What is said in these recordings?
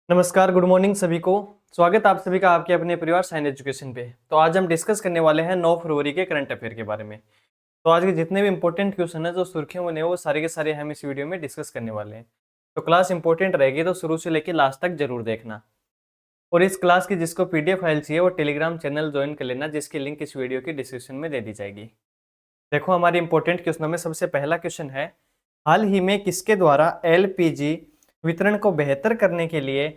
नमस्कार, good morning सभी को। स्वागत आप सभी का आपके अपने परिवार साइंस एजुकेशन पे। तो आज हम डिस्कस करने वाले हैं 9 फरवरी के करंट अफेयर के बारे में। तो आज के जितने भी इंपॉर्टेंट क्वेश्चन है जो सुर्खियों में है वो सारे के सारे हम इस वीडियो में डिस्कस करने वाले हैं। तो क्लास इंपॉर्टेंट रहेगी तो शुरू से लेकर लास्ट तक जरूर देखना। और इस क्लास की जिसको पीडीएफ फाइल चाहिए वो टेलीग्राम चैनल ज्वाइन कर लेना, जिसकी लिंक इस वीडियो की डिस्क्रिप्शन में दे दी जाएगी। देखो हमारे इंपॉर्टेंट क्वेश्चनों में सबसे पहला क्वेश्चन है, हाल ही में किसके द्वारा एलपीजी वितरण को बेहतर करने के लिए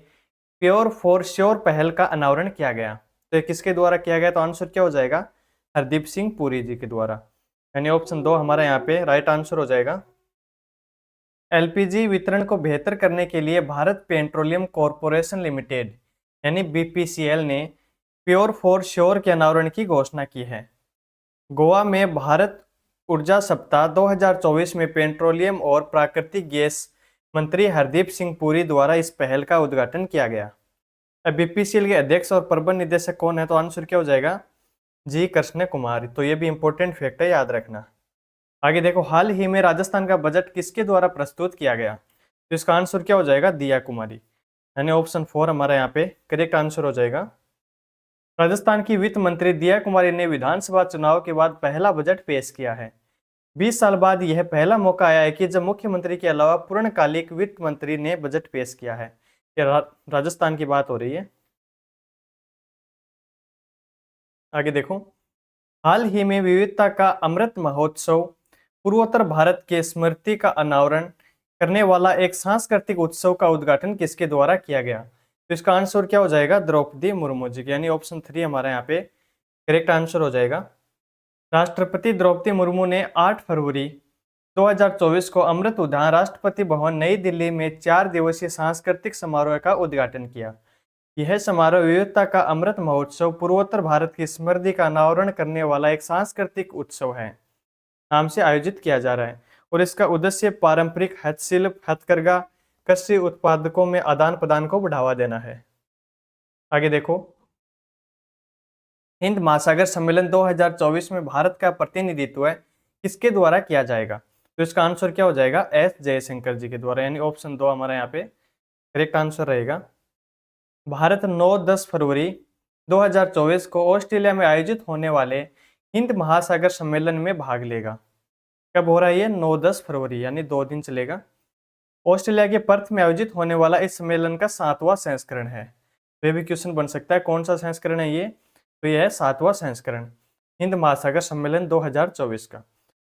प्योर फॉर श्योर पहल का अनावरण किया गया? तो ये किसके द्वारा किया गया? तो आंसर क्या हो जाएगा? हरदीप सिंह पुरी जी के द्वारा, यानी ऑप्शन 2 हमारा यहाँ पे राइट आंसर हो जाएगा। एलपीजी वितरण को बेहतर करने के लिए भारत पेट्रोलियम कॉरपोरेशन लिमिटेड यानी बीपीसीएल ने प्योर फॉर श्योर के अनावरण की घोषणा की है। गोवा में भारत ऊर्जा सप्ताह 2024 में पेट्रोलियम और प्राकृतिक गैस मंत्री हरदीप सिंह पुरी द्वारा इस पहल का उद्घाटन किया गया। बीपीसीएल के अध्यक्ष और प्रबंध निदेशक कौन है? तो आंसर क्या हो जाएगा? जी कृष्ण कुमार। तो ये भी इंपॉर्टेंट फैक्ट है, याद रखना। आगे देखो, हाल ही में राजस्थान का बजट किसके द्वारा प्रस्तुत किया गया? तो इसका आंसर क्या हो जाएगा? दिया कुमारी, यानी ऑप्शन 4 हमारा यहाँ पे करेक्ट आंसर हो जाएगा। राजस्थान की वित्त मंत्री दिया कुमारी ने विधानसभा चुनाव के बाद पहला बजट पेश किया है। 20 साल बाद यह पहला मौका आया है कि जब मुख्यमंत्री के अलावा पूर्णकालिक वित्त मंत्री ने बजट पेश किया है। ये राजस्थान की बात हो रही है। आगे देखो, हाल ही में विविधता का अमृत महोत्सव पूर्वोत्तर भारत के स्मृति का अनावरण करने वाला एक सांस्कृतिक उत्सव का उद्घाटन किसके द्वारा किया गया? तो इसका आंसर क्या हो जाएगा? द्रौपदी मुर्मू जी, यानी ऑप्शन 3 हमारा यहाँ पे करेक्ट आंसर हो जाएगा। राष्ट्रपति द्रौपदी मुर्मू ने 8 फरवरी 2024 को अमृत उद्यान राष्ट्रपति भवन नई दिल्ली में 4 दिवसीय सांस्कृतिक समारोह का उद्घाटन किया। यह समारोह विविधता का अमृत महोत्सव पूर्वोत्तर भारत की समृद्धि का अनावरण करने वाला एक सांस्कृतिक उत्सव है नाम से आयोजित किया जा रहा है, और इसका उद्देश्य पारंपरिक हस्तशिल्प, हथकरघा, कृषि उत्पादकों में आदान प्रदान को बढ़ावा देना है। आगे देखो, हिंद महासागर सम्मेलन 2024 में भारत का प्रतिनिधित्व किसके द्वारा किया जाएगा? तो इसका आंसर क्या हो जाएगा? एस जयशंकर जी के द्वारा, यानी ऑप्शन 2 हमारा यहाँ पे करेक्ट आंसर रहेगा। भारत 9-10 फरवरी 2024 को ऑस्ट्रेलिया में आयोजित होने वाले हिंद महासागर सम्मेलन में भाग लेगा। कब हो रहा है ये? 9-10 फरवरी, यानी 2 दिन चलेगा। ऑस्ट्रेलिया के पर्थ में आयोजित होने वाला इस सम्मेलन का 7वां संस्करण है। तो ये भी क्वेश्चन बन सकता है, कौन सा संस्करण है ये? तो ये है 7वां संस्करण हिंद महासागर सम्मेलन 2024 का।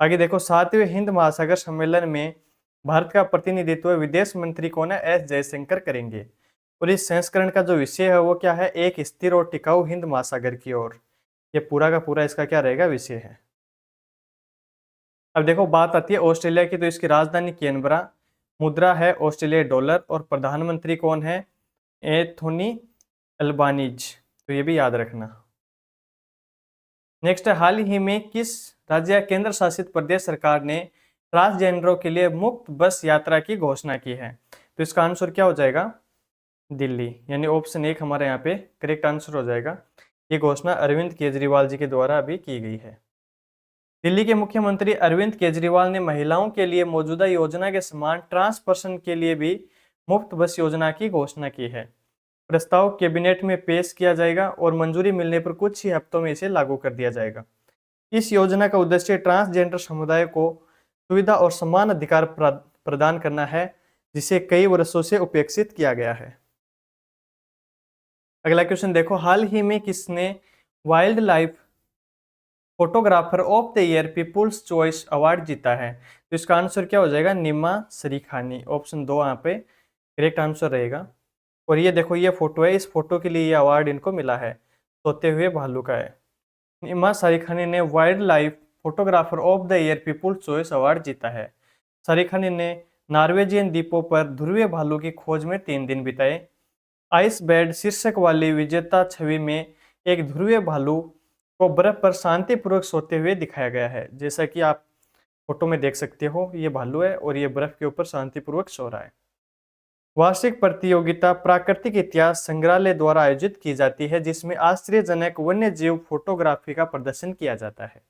आगे देखो, 7वें हिंद महासागर सम्मेलन में भारत का प्रतिनिधित्व विदेश मंत्री कौन है? एस जयशंकर करेंगे। और इस संस्करण का जो विषय है वो क्या है? एक स्थिर और टिकाऊ हिंद महासागर की ओर। ये पूरा का पूरा इसका क्या रहेगा? विषय है। अब देखो, बात आती है ऑस्ट्रेलिया की, तो इसकी राजधानी कैनबरा, मुद्रा है ऑस्ट्रेलिया डॉलर, और प्रधानमंत्री कौन है? Anthony Albanese. तो ये भी याद रखना। नेक्स्ट है, हाल ही में किस राज्य या केंद्र शासित प्रदेश सरकार ने ट्रांसजेंडरों के लिए मुफ्त बस यात्रा की घोषणा की है? तो इसका आंसर क्या हो जाएगा? दिल्ली, यानी ऑप्शन 1 हमारे यहाँ पे करेक्ट आंसर हो जाएगा। ये घोषणा अरविंद केजरीवाल जी के द्वारा अभी की गई है। दिल्ली के मुख्यमंत्री अरविंद केजरीवाल ने महिलाओं के लिए मौजूदा योजना के समान ट्रांस पर्सन के लिए भी मुफ्त बस योजना की घोषणा की है। प्रस्ताव कैबिनेट में पेश किया जाएगा और मंजूरी मिलने पर कुछ ही हफ्तों में इसे लागू कर दिया जाएगा। इस योजना का उद्देश्य ट्रांसजेंडर समुदाय को सुविधा और समान अधिकार प्रदान करना है, जिसे कई वर्षों से उपेक्षित किया गया है। अगला क्वेश्चन देखो, हाल ही में किसने wildlife photographer of the year people's choice award जीता है? तो इसका आंसर क्या हो जाएगा? निमा सरीखानी, ऑप्शन 2 यहाँ पे करेक्ट आंसर रहेगा। और ये देखो, ये फोटो है, इस फोटो के लिए ये अवार्ड इनको मिला है, सोते हुए भालू का है। निमा सरीखानी ने wildlife photographer of the year people's choice award जीता है। सरीखानी ने नॉर्वेजियन द्वीपों पर ध्रुवीय भालू की खोज में 3 दिन बिताए। आइस बेड शीर्षक वाली विजेता छवि में एक ध्रुवीय भालू को बर्फ पर शांतिपूर्वक सोते हुए दिखाया गया है। जैसा कि आप फोटो में देख सकते हो, ये भालू है और ये बर्फ के ऊपर शांतिपूर्वक सो रहा है। वार्षिक प्रतियोगिता प्राकृतिक इतिहास संग्रहालय द्वारा आयोजित की जाती है, जिसमें आश्चर्यजनक वन्य जीव फोटोग्राफी का प्रदर्शन किया जाता है।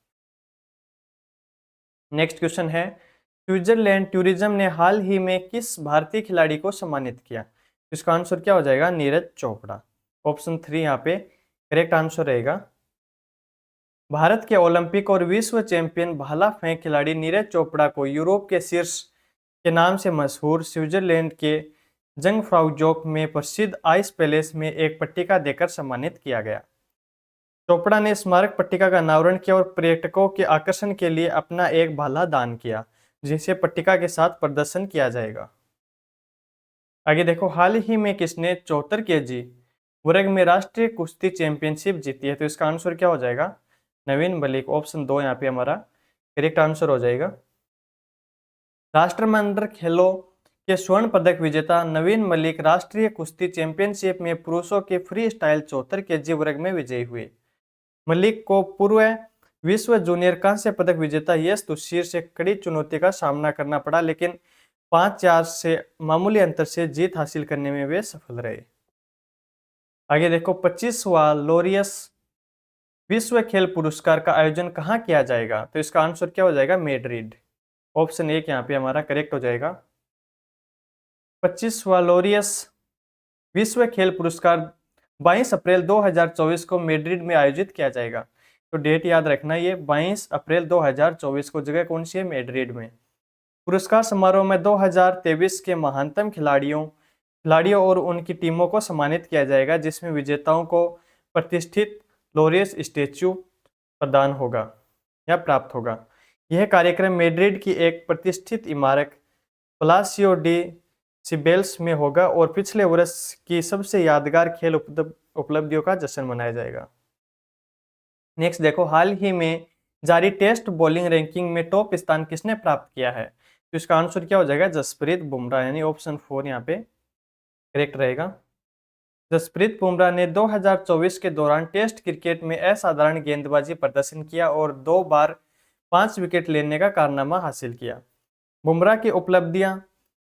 नेक्स्ट क्वेश्चन है, स्विट्जरलैंड टूरिज्म ने हाल ही में किस भारतीय खिलाड़ी को सम्मानित किया? इसका आंसर क्या हो जाएगा? नीरज चोपड़ा। ऑप्शन 3 यहाँ पे करेक्ट आंसर रहेगा। भारत के ओलंपिक और विश्व चैंपियन भाला फेंक खिलाड़ी नीरज चोपड़ा को यूरोप के शीर्ष के नाम से मशहूर स्विट्जरलैंड के जंगफ्राउजोक में प्रसिद्ध आइस पैलेस में एक पट्टिका देकर सम्मानित किया गया। चोपड़ा ने स्मारक पट्टिका का अनावरण किया और पर्यटकों के आकर्षण के लिए अपना एक भाला दान किया, जिसे पट्टिका के साथ प्रदर्शन किया जाएगा। आगे देखो, हाल ही में किसने 74 केजी वर्ग में राष्ट्रीय कुश्ती चैंपियनशिप जीती है? तो इसका आंसर क्या हो जाएगा? नवीन मलिक। ऑप्शन 2 यहाँ पे हमारा करेक्ट आंसर हो जाएगा। राष्ट्रमंडल खेलों के स्वर्ण पदक विजेता नवीन मलिक राष्ट्रीय कुश्ती चैंपियनशिप में पुरुषों के फ्री स्टाइल 74 केजी वर्ग में विजयी हुए। मलिक को पूर्व विश्व जूनियर कांस्य पदक विजेता यश तुषीर से कड़ी चुनौती का सामना करना पड़ा, लेकिन 5-4 से मामूली अंतर से जीत हासिल करने में वे सफल रहे। आगे देखो, 25वां लोरियस विश्व खेल पुरस्कार का आयोजन कहाँ किया जाएगा? तो इसका आंसर क्या हो जाएगा? मैड्रिड। ऑप्शन 1 यहाँ पे हमारा करेक्ट हो जाएगा। 25वां लोरियस विश्व खेल पुरस्कार 22 अप्रैल 2024 को मैड्रिड में आयोजित किया जाएगा। तो डेट याद रखना, ये 22 अप्रैल 2024 को। जगह कौन सी है? मैड्रिड में। पुरस्कार समारोह में 2023 के महानतम खिलाड़ियों और उनकी टीमों को सम्मानित किया जाएगा, जिसमें विजेताओं को प्रतिष्ठित लोरियस स्टैच्यू प्रदान होगा या प्राप्त होगा। यह कार्यक्रम मैड्रिड की एक प्रतिष्ठित इमारत पलासियो डी सिबेल्स में होगा और पिछले वर्ष की सबसे यादगार खेल उपलब्धियों का जश्न मनाया जाएगा। नेक्स्ट देखो, हाल ही में जारी टेस्ट बॉलिंग रैंकिंग में टॉप स्थान किसने प्राप्त किया है? तो इसका आंसर क्या हो जाएगा? जसप्रीत बुमराह, यानी ऑप्शन 4 यहाँ पे करेक्ट रहेगा। जसप्रीत बुमराह ने 2024 के दौरान टेस्ट क्रिकेट में असाधारण गेंदबाजी प्रदर्शन किया और 2 बार 5 विकेट लेने का कारनामा हासिल किया। बुमराह की उपलब्धियां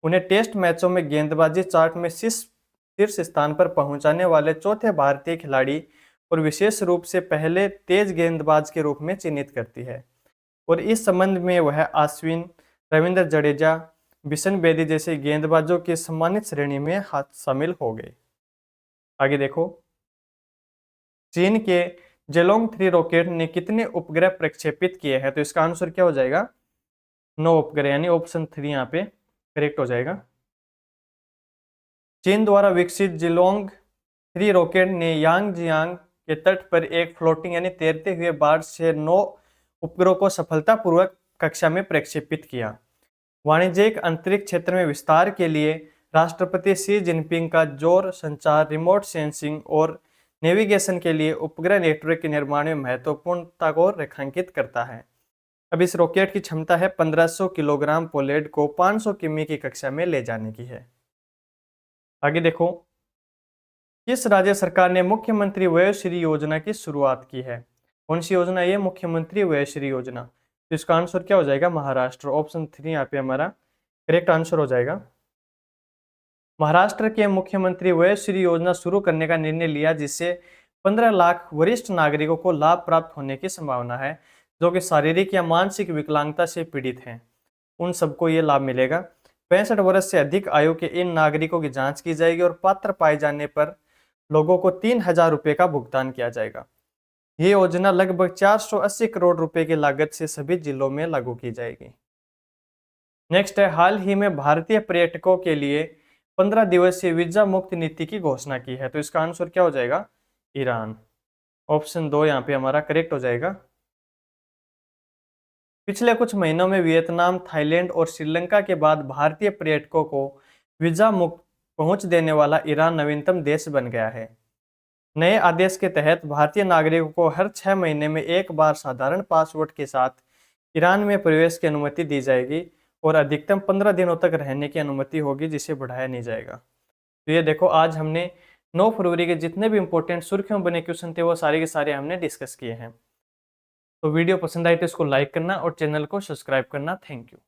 उन्हें टेस्ट मैचों में गेंदबाजी चार्ट में शीर्ष स्थान पर पहुंचाने वाले चौथे भारतीय खिलाड़ी और विशेष रूप से पहले तेज गेंदबाज के रूप में चिन्हित करती है, और इस संबंध में वह अश्विन, रविंद्र जडेजा, बिशन बेदी जैसे गेंदबाजों की सम्मानित श्रेणी में शामिल हो गए। आगे देखो, चीन के जेलोंग 3 रॉकेट ने कितने उपग्रह प्रक्षेपित किए हैं? तो इसका आंसर क्या हो जाएगा? 9 उपग्रह, यानी ऑप्शन 3 यहाँ पे करेक्ट हो जाएगा। चीन द्वारा विकसित जेलोंग 3 रॉकेट ने यांगजियांग के तट पर एक फ्लोटिंग यानी तैरते हुए बाढ़ से 9 उपग्रहों को सफलतापूर्वक कक्षा में प्रक्षेपित किया। वाणिज्यिक अंतरिक्ष क्षेत्र में विस्तार के लिए राष्ट्रपति शी जिनपिंग का जोर संचार, रिमोट सेंसिंग और नेविगेशन के लिए उपग्रह नेटवर्क के निर्माण में महत्वपूर्णता को रेखांकित करता है। अब इस रॉकेट की क्षमता है 1500 किलोग्राम पोलैंड को 500 किमी की कक्षा में ले जाने की है। आगे देखो, किस राज्य सरकार ने मुख्यमंत्री वयोश्री योजना की शुरुआत की है? कौन सी योजना? ये मुख्यमंत्री वयोश्री योजना। तो इसका आंसर क्या हो जाएगा? महाराष्ट्र। ऑप्शन 3 यहाँ पे हमारा करेक्ट आंसर हो जाएगा। महाराष्ट्र के मुख्यमंत्री वयोश्री योजना शुरू करने का निर्णय लिया, जिससे 15 लाख वरिष्ठ नागरिकों को लाभ प्राप्त होने की संभावना है, जो कि शारीरिक या मानसिक विकलांगता से पीड़ित हैं। उन सबको ये लाभ मिलेगा। 65 वर्ष से अधिक आयु के इन नागरिकों की जांच की जाएगी और पात्र पाए जाने पर लोगों को 3000 रुपये का भुगतान किया जाएगा। ये योजना लगभग 480 करोड़ रुपए की लागत से सभी जिलों में लागू की जाएगी। नेक्स्ट है, हाल ही में भारतीय पर्यटकों के लिए 15 दिवसीय वीजा मुक्त नीति की घोषणा की है। तो इसका आंसर क्या हो जाएगा? ईरान। ऑप्शन 2 यहाँ पे हमारा करेक्ट हो जाएगा। पिछले कुछ महीनों में वियतनाम, थाईलैंड और श्रीलंका के बाद भारतीय पर्यटकों को वीजा मुक्त पहुंच देने वाला ईरान नवीनतम देश बन गया है। नए आदेश के तहत भारतीय नागरिकों को हर 6 महीने में एक बार साधारण पासपोर्ट के साथ ईरान में प्रवेश की अनुमति दी जाएगी और अधिकतम 15 दिनों तक रहने की अनुमति होगी, जिसे बढ़ाया नहीं जाएगा। तो ये देखो, आज हमने 9 फरवरी के जितने भी इंपॉर्टेंट सुर्खियों बने क्वेश्चन थे वो सारे के सारे हमने डिस्कस किए हैं। तो वीडियो पसंद आई तो इसको लाइक करना और चैनल को सब्सक्राइब करना। Thank you.